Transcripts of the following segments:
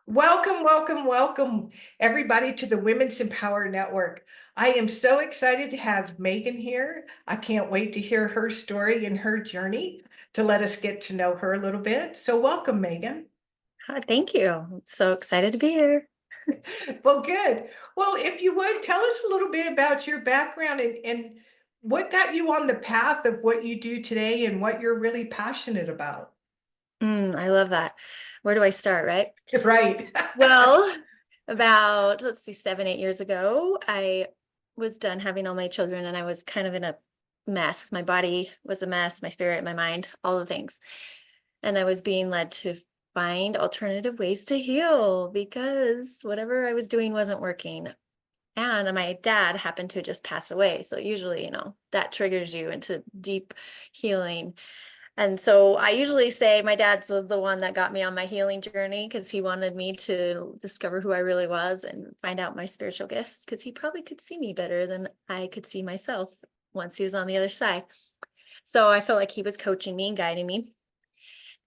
Welcome, welcome, welcome, everybody, to the Women's Empower Network. I am so excited to have Megan here. I can't wait to hear her story and her journey to let us get to know her a little bit. So, welcome, Megan. Hi, thank you. I'm so excited to be here. Well, good. Well, if you would tell us a little bit about your background and what got you on the path of what you do today and what you're really passionate about. I love that. Where do I start, right? Right. Well, about, let's see, 7, 8 years ago, I was done having all my children and I was kind of in a mess. My body was a mess, my spirit, my mind, all the things. And I was being led to find alternative ways to heal because whatever I was doing wasn't working. And my dad happened to just pass away. So usually, that triggers you into deep healing. And so I usually say my dad's the one that got me on my healing journey because he wanted me to discover who I really was and find out my spiritual gifts because he probably could see me better than I could see myself once he was on the other side. So I felt like he was coaching me and guiding me.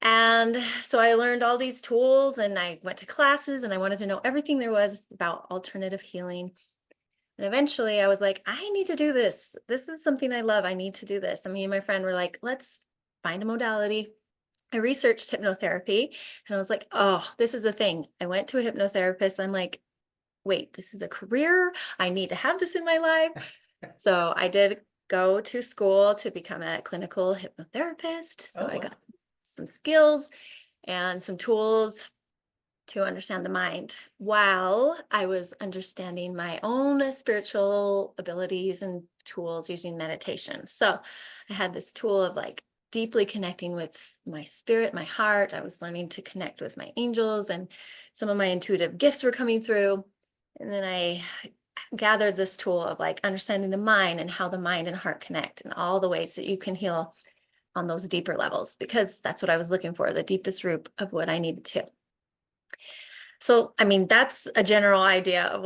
And so I learned all these tools and I went to classes and I wanted to know everything there was about alternative healing. And eventually I was like, I need to do this. This is something I love. I need to do this. And me and my friend were like, let's find a modality. I researched hypnotherapy and I was like, oh, this is a thing. I went to a hypnotherapist. I'm like, wait, this is a career. I need to have this in my life. So I did go to school to become a clinical hypnotherapist. So Oh, I wow. got some skills and some tools to understand the mind while I was understanding my own spiritual abilities and tools using meditation. So I had this tool of like deeply connecting with my spirit, my heart. I was learning to connect with my angels, and some of my intuitive gifts were coming through. And then I gathered this tool of like understanding the mind and how the mind and heart connect and all the ways that you can heal on those deeper levels, because that's what I was looking for, the deepest root of what I needed to. So, I mean, that's a general idea of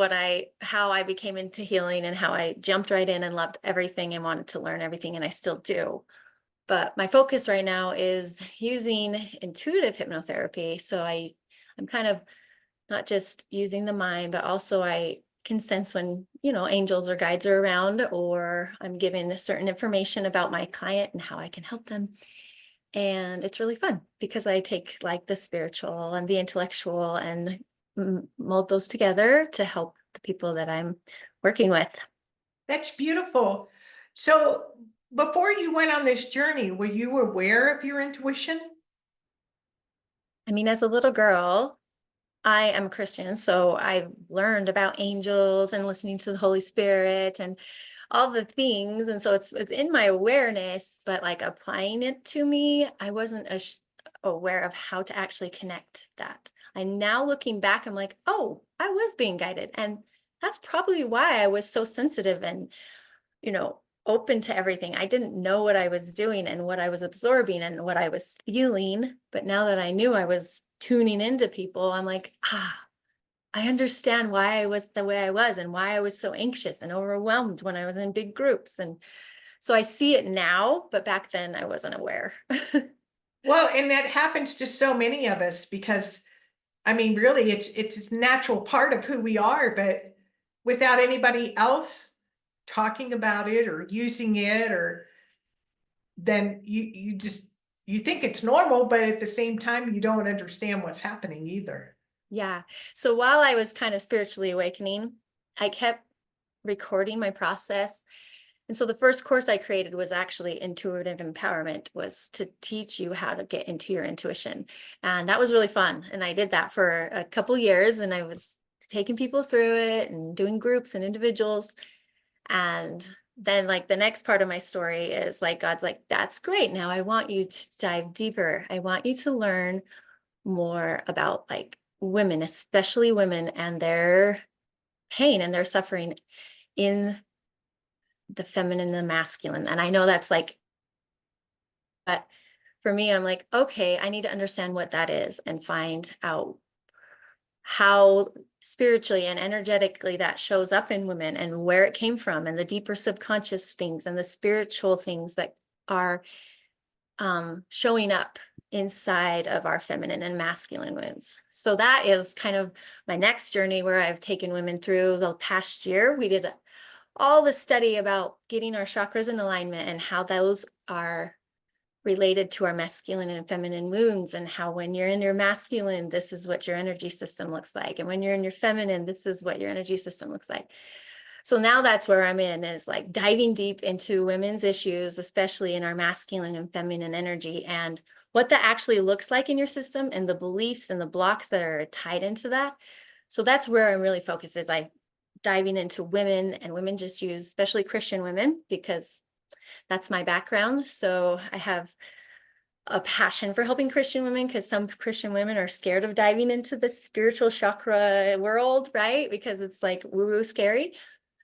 how I became into healing and how I jumped right in and loved everything and wanted to learn everything, and I still do. But my focus right now is using intuitive hypnotherapy. So I'm kind of not just using the mind, but also I can sense when, angels or guides are around, or I'm given a certain information about my client and how I can help them. And it's really fun because I take like the spiritual and the intellectual and mold those together to help the people that I'm working with. That's beautiful. So, before you went on this journey, were you aware of your intuition? I mean, as a little girl, I am a Christian, so I learned about angels and listening to the Holy Spirit and all the things. And so it's in my awareness, but like applying it to me, I wasn't aware of how to actually connect that. And now looking back, I'm like, oh, I was being guided. And that's probably why I was so sensitive and, open to everything. I didn't know what I was doing and what I was absorbing and what I was feeling. But now that I knew I was tuning into people, I'm like, I understand why I was the way I was and why I was so anxious and overwhelmed when I was in big groups. And so I see it now, but back then I wasn't aware. Well, and that happens to so many of us because I mean, really, it's a natural part of who we are, but without anybody else talking about it or using it, or then you just you think it's normal, but at the same time, you don't understand what's happening either. Yeah. So while I was kind of spiritually awakening, I kept recording my process. And so the first course I created was actually intuitive empowerment, was to teach you how to get into your intuition. And that was really fun. And I did that for a couple years and I was taking people through it and doing groups and individuals. And then like the next part of my story is like God's like, that's great. Now I want you to dive deeper. I want you to learn more about like women, especially women and their pain and their suffering in the feminine and the masculine. And I know that's like, but for me, I'm like, okay, I need to understand what that is and find out how spiritually and energetically that shows up in women and where it came from and the deeper subconscious things and the spiritual things that are showing up. inside of our feminine and masculine wounds. So that is kind of my next journey where I've taken women through the past year. We did all the study about getting our chakras in alignment and how those are related to our masculine and feminine wounds, and how when you're in your masculine, this is what your energy system looks like. And when you're in your feminine, this is what your energy system looks like. So now that's where I'm in, is like diving deep into women's issues, especially in our masculine and feminine energy, and what that actually looks like in your system and the beliefs and the blocks that are tied into that. So that's where I'm really focused, is I diving into women and women's issues, especially Christian women, because that's my background. So I have a passion for helping Christian women, because some Christian women are scared of diving into the spiritual chakra world, right? Because it's like woo-woo scary.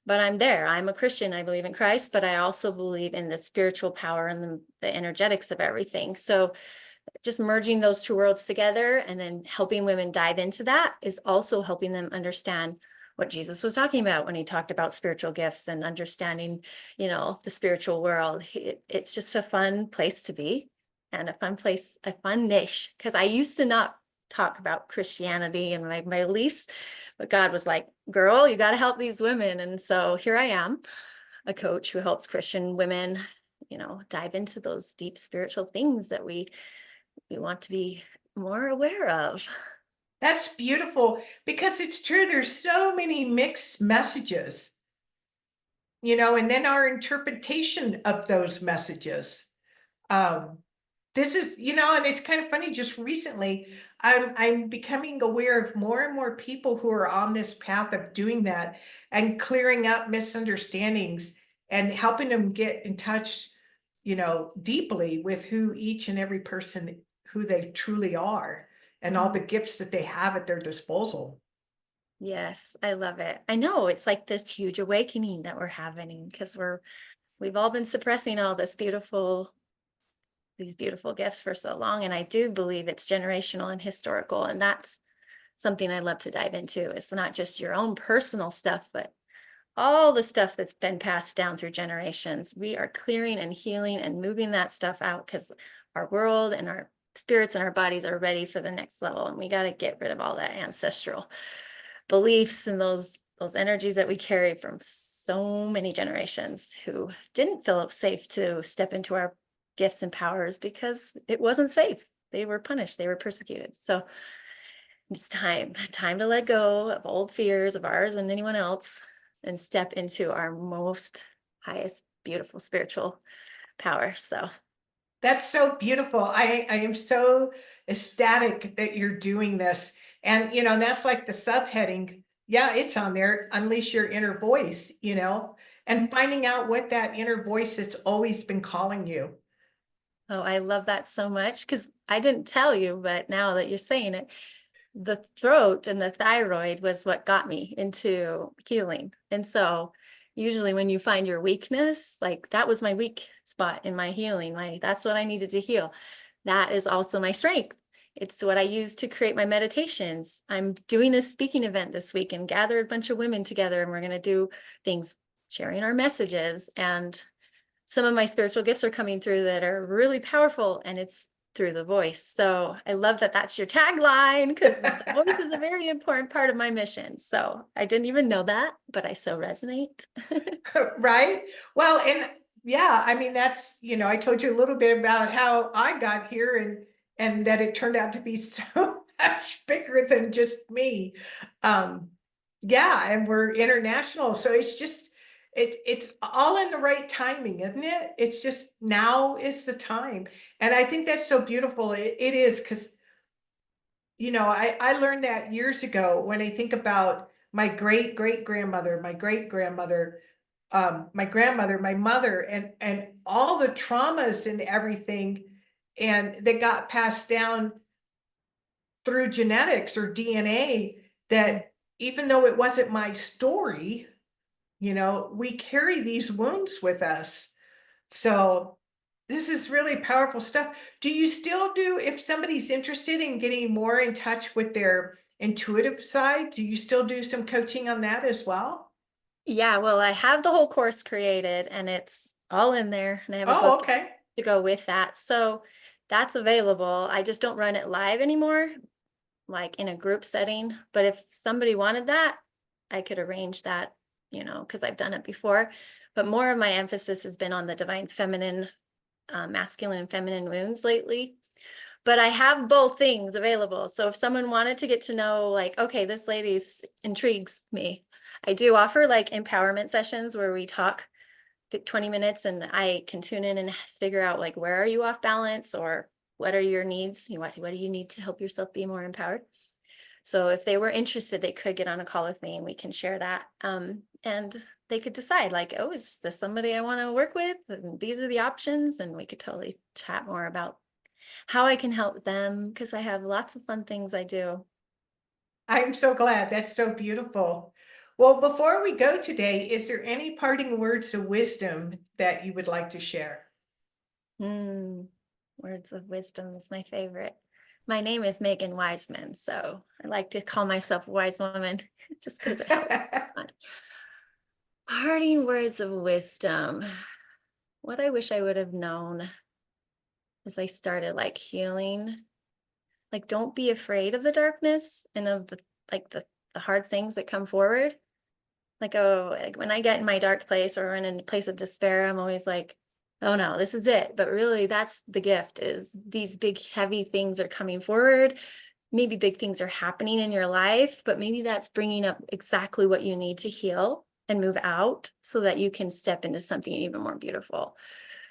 But I'm there. I'm a Christian. I believe in Christ, but I also believe in the spiritual power and the energetics of everything. So just merging those two worlds together and then helping women dive into that is also helping them understand what Jesus was talking about when he talked about spiritual gifts and understanding, the spiritual world. It's just a fun place to be, and a fun place, a fun niche. Because I used to not talk about Christianity and my beliefs, but God was like, girl, you got to help these women. And so here I am, a coach who helps Christian women, dive into those deep spiritual things that we want to be more aware of. That's beautiful because it's true. There's so many mixed messages, and then our interpretation of those messages. Um, this is, and it's kind of funny. Just recently, I'm becoming aware of more and more people who are on this path of doing that and clearing up misunderstandings and helping them get in touch, deeply with who each and every person, who they truly are, and all the gifts that they have at their disposal. Yes, I love it. I know it's like this huge awakening that we're having, because we've all been suppressing all these beautiful gifts for so long. And I do believe it's generational and historical. And that's something I love to dive into. It's not just your own personal stuff, but all the stuff that's been passed down through generations. We are clearing and healing and moving that stuff out, because our world and our spirits and our bodies are ready for the next level. And we got to get rid of all that ancestral beliefs and those energies that we carry from so many generations who didn't feel safe to step into our gifts and powers because it wasn't safe. They were punished, they were persecuted. So it's time to let go of old fears of ours and anyone else, and step into our most highest, beautiful spiritual power. So That's so beautiful. I am so ecstatic that you're doing this. And, that's like the subheading. Yeah, it's on there. Unleash your inner voice, and finding out what that inner voice that's always been calling you. oh, I love that so much, because I didn't tell you, but now that you're saying it, the throat and the thyroid was what got me into healing. And so usually when you find your weakness, like that was my weak spot in my healing, that's what I needed to heal. That is also my strength. It's what I use to create my meditations. I'm doing a speaking event this week and gathered a bunch of women together, and we're going to do things, sharing our messages, and some of my spiritual gifts are coming through that are really powerful, and it's through the voice. So I love that that's your tagline, because the voice is a very important part of my mission. So I didn't even know that, but I so resonate. Right? Well, and yeah, I mean, that's, I told you a little bit about how I got here, and that it turned out to be so much bigger than just me. Um, yeah, and we're international. So it's all in the right timing, isn't it? It's just now is the time. And I think that's so beautiful. It is, because I learned that years ago. When I think about my great great grandmother, my great grandmother, my grandmother, my mother, and all the traumas and everything, and that got passed down through genetics or DNA, that even though it wasn't my story, we carry these wounds with us. So this is really powerful stuff. Do you still do, if somebody's interested in getting more in touch with their intuitive side, do you still do some coaching on that as well? Yeah, well, I have the whole course created and it's all in there, and I have a Oh, book okay. to go with that. So That's available. I just don't run it live anymore, like in a group setting. But if somebody wanted that, I could arrange that, because I've done it before. But more of my emphasis has been on the divine feminine, masculine and feminine wounds lately. But I have both things available. So if someone wanted to get to know, like, okay, this lady's intrigues me, I do offer like empowerment sessions where we talk 20 minutes and I can tune in and figure out like, where are you off balance, or what are your needs? What do you need to help yourself be more empowered? So if they were interested, they could get on a call with me and we can share that. And they could decide like, oh, is this somebody I want to work with? And these are the options. And we could totally chat more about how I can help them, because I have lots of fun things I do. I'm so glad. That's so beautiful. Well, before we go today, is there any parting words of wisdom that you would like to share? Words of wisdom is my favorite. My name is Megan Wiseman, so I like to call myself a wise woman just because it helps. Parting words of wisdom. What I wish I would have known as I started like healing, like, don't be afraid of the darkness and of the hard things that come forward. Like, oh, like when I get in my dark place or in a place of despair, I'm always like, oh no, this is it. But really, that's the gift, is these big, heavy things are coming forward. Maybe big things are happening in your life, but maybe that's bringing up exactly what you need to heal and move out so that you can step into something even more beautiful.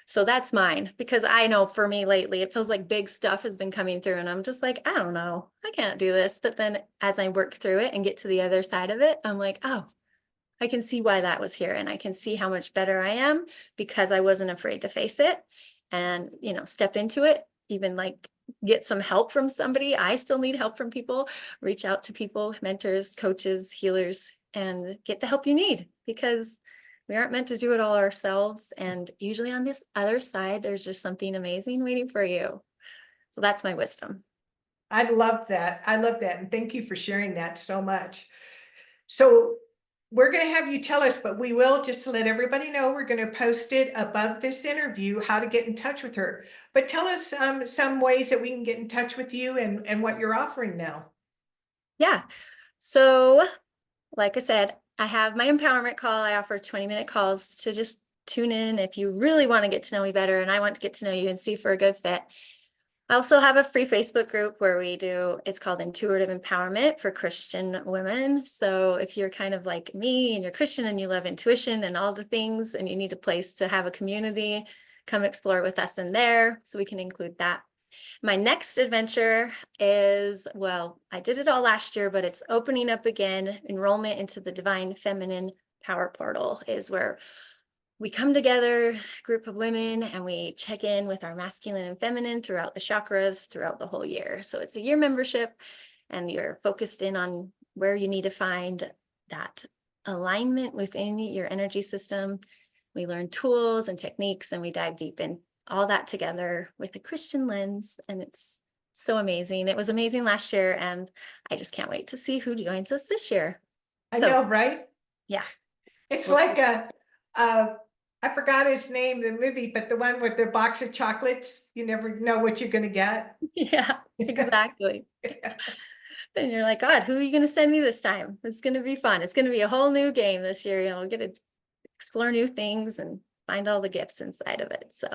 So that's mine, because I know for me lately, it feels like big stuff has been coming through and I'm just like, I don't know, I can't do this. But then as I work through it and get to the other side of it, I'm like, oh, I can see why that was here. And I can see how much better I am because I wasn't afraid to face it and, step into it, even like get some help from somebody. I still need help from people. Reach out to people, mentors, coaches, healers, and get the help you need, because we aren't meant to do it all ourselves. And usually on this other side, there's just something amazing waiting for you. So that's my wisdom. I love that. I love that. And thank you for sharing that so much. So we're going to have you tell us, but we will just to let everybody know, we're going to post it above this interview, how to get in touch with her. But tell us some ways that we can get in touch with you and what you're offering now. Yeah. So like I said, I have my empowerment call. I offer 20-minute calls to just tune in if you really want to get to know me better and I want to get to know you and see if we're a good fit. I also have a free Facebook group where it's called Intuitive Empowerment for Christian Women. So if you're kind of like me and you're Christian and you love intuition and all the things and you need a place to have a community, come explore with us in there so we can include that. My next adventure is, well, I did it all last year, but it's opening up again. Enrollment into the Divine Feminine Power Portal is where we come together, a group of women, and we check in with our masculine and feminine throughout the chakras throughout the whole year. So it's a year membership, and you're focused in on where you need to find that alignment within your energy system. We learn tools and techniques, and we dive deep in all that together with a Christian lens. And it's so amazing. It was amazing last year, and I just can't wait to see who joins us this year. I So, know, right? yeah. It's We'll see. like uh, I forgot his name, the movie, but the one with the box of chocolates, you never know what you're going to get. Yeah, exactly. And you're like, God, who are you going to send me this time? It's going to be fun. It's going to be a whole new game this year. We'll get to explore new things and find all the gifts inside of it. So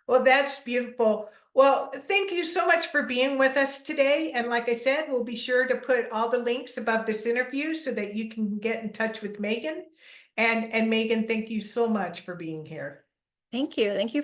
Well, that's beautiful. Well, thank you so much for being with us today. And like I said, we'll be sure to put all the links above this interview so that you can get in touch with Megan. And Megan, thank you so much for being here. thank you. Thank you